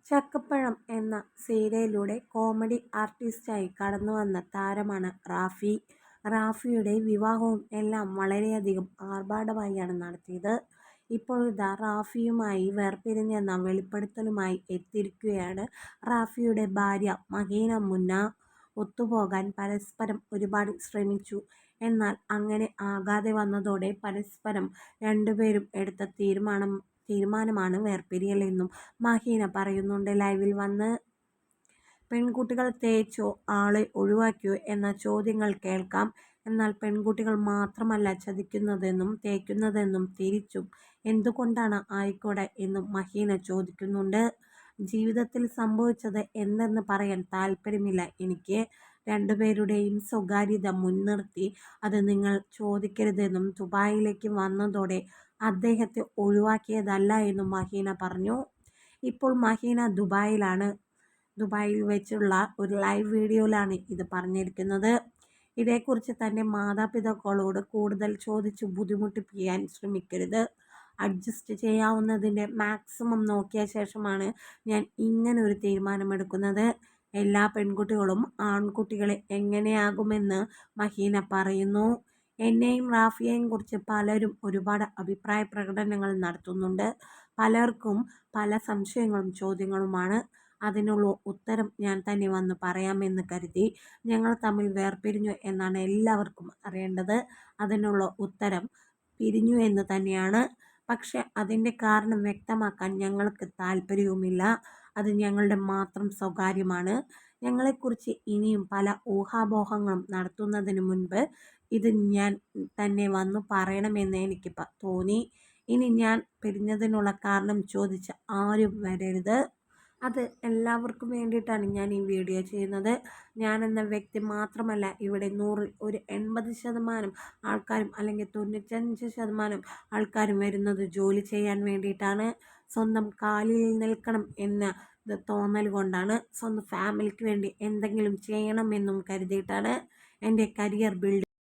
ചക്കപ്പഴം എന്ന സീരിയലിലൂടെ കോമഡി ആർട്ടിസ്റ്റായി കടന്നുവന്ന താരമാണ് റാഫി. റാഫിയുടെ വിവാഹവും എല്ലാം വളരെയധികം ആർഭാടമായാണ് നടത്തിയത്. ഇപ്പോഴിതാ റാഫിയുമായി വേർപിരിഞ്ഞെന്ന വെളിപ്പെടുത്തലുമായി എത്തിയിരിക്കുകയാണ് റാഫിയുടെ ഭാര്യ മഹീന മുന്ന. ഒത്തുപോകാൻ പരസ്പരം ഒരുപാട് ശ്രമിച്ചു. എന്നാൽ അങ്ങനെ ആകാതെ വന്നതോടെ പരസ്പരം രണ്ടുപേരും എടുത്ത തീരുമാനമാണ് വേർപിരിയലെന്നും മഹീന പറയുന്നുണ്ട് ലൈവിൽ വന്ന്. പെൺകുട്ടികൾ തേച്ചോ ആളെ ഒഴിവാക്കിയോ എന്ന ചോദ്യങ്ങൾ കേൾക്കാം. എന്നാൽ പെൺകുട്ടികൾ മാത്രമല്ല ചതിക്കുന്നതെന്നും തേക്കുന്നതെന്നും തിരിച്ചും എന്തുകൊണ്ടാണ് ആയിക്കൂടെ എന്നും മഹീന ചോദിക്കുന്നുണ്ട്. ജീവിതത്തിൽ സംഭവിച്ചത് എന്തെന്ന് പറയാൻ താല്പര്യമില്ല എനിക്ക്. രണ്ടുപേരുടെയും സ്വകാര്യത മുൻനിർത്തി അത് നിങ്ങൾ ചോദിക്കരുതെന്നും ദുബായിലേക്ക് വന്നതോടെ അദ്ദേഹത്തെ ഒഴിവാക്കിയതല്ല എന്നും മഹീന പറഞ്ഞു. ഇപ്പോൾ മഹീന ദുബായിലാണ്. ദുബായിൽ വെച്ചുള്ള ഒരു ലൈവ് വീഡിയോയിലാണ് ഇത് പറഞ്ഞിരിക്കുന്നത്. ഇതേക്കുറിച്ച് തൻ്റെ മാതാപിതാക്കളോട് കൂടുതൽ ചോദിച്ച് ബുദ്ധിമുട്ടിപ്പിക്കാൻ ശ്രമിക്കരുത്. അഡ്ജസ്റ്റ് ചെയ്യാവുന്നതിൻ്റെ മാക്സിമം നോക്കിയ ശേഷമാണ് ഞാൻ ഇങ്ങനൊരു തീരുമാനമെടുക്കുന്നത്. എല്ലാ പെൺകുട്ടികളും ആൺകുട്ടികളെ എങ്ങനെയാകുമെന്ന് മഹീന പറയുന്നു. എന്നെയും റാഫിയെയും കുറിച്ച് പലരും ഒരുപാട് അഭിപ്രായ പ്രകടനങ്ങൾ നടത്തുന്നുണ്ട്. പലർക്കും പല സംശയങ്ങളും ചോദ്യങ്ങളുമാണ്. അതിനുള്ള ഉത്തരം ഞാൻ തന്നെ വന്ന് പറയാമെന്ന് കരുതി. ഞങ്ങൾ തമ്മിൽ വേർപിരിഞ്ഞു എന്നാണ് എല്ലാവർക്കും അറിയേണ്ടത്. അതിനുള്ള ഉത്തരം പിരിഞ്ഞു എന്ന് തന്നെയാണ്. പക്ഷെ അതിൻ്റെ കാരണം വ്യക്തമാക്കാൻ ഞങ്ങൾക്ക് താല്പര്യവുമില്ല. അത് ഞങ്ങളുടെ മാത്രം സ്വകാര്യമാണ്. ഞങ്ങളെക്കുറിച്ച് ഇനിയും പല ഊഹാപോഹങ്ങളും നടത്തുന്നതിന് മുൻപ് ഇത് ഞാൻ തന്നെ വന്നു പറയണമെന്ന് എനിക്ക് തോന്നി. ഇനി ഞാൻ പിരിഞ്ഞതിനുള്ള കാരണം ചോദിച്ച് ആരും വരരുത്. അത് എല്ലാവർക്കും വേണ്ടിയിട്ടാണ് ഞാൻ ഈ വീഡിയോ ചെയ്യുന്നത്. ഞാനെന്ന വ്യക്തി മാത്രമല്ല, ഇവിടെ 100-ൽ ഒരു 80% ആൾക്കാരും അല്ലെങ്കിൽ 95% ആൾക്കാരും വരുന്നത് ജോലി ചെയ്യാൻ വേണ്ടിയിട്ടാണ്. സ്വന്തം കാലിൽ നിൽക്കണം എന്ന തോന്നൽ കൊണ്ടാണ്. സ്വന്തം ഫാമിലിക്ക് വേണ്ടി എന്തെങ്കിലും ചെയ്യണമെന്നും കരുതിയിട്ടാണ്. എൻ്റെ കരിയർ ബിൽഡ്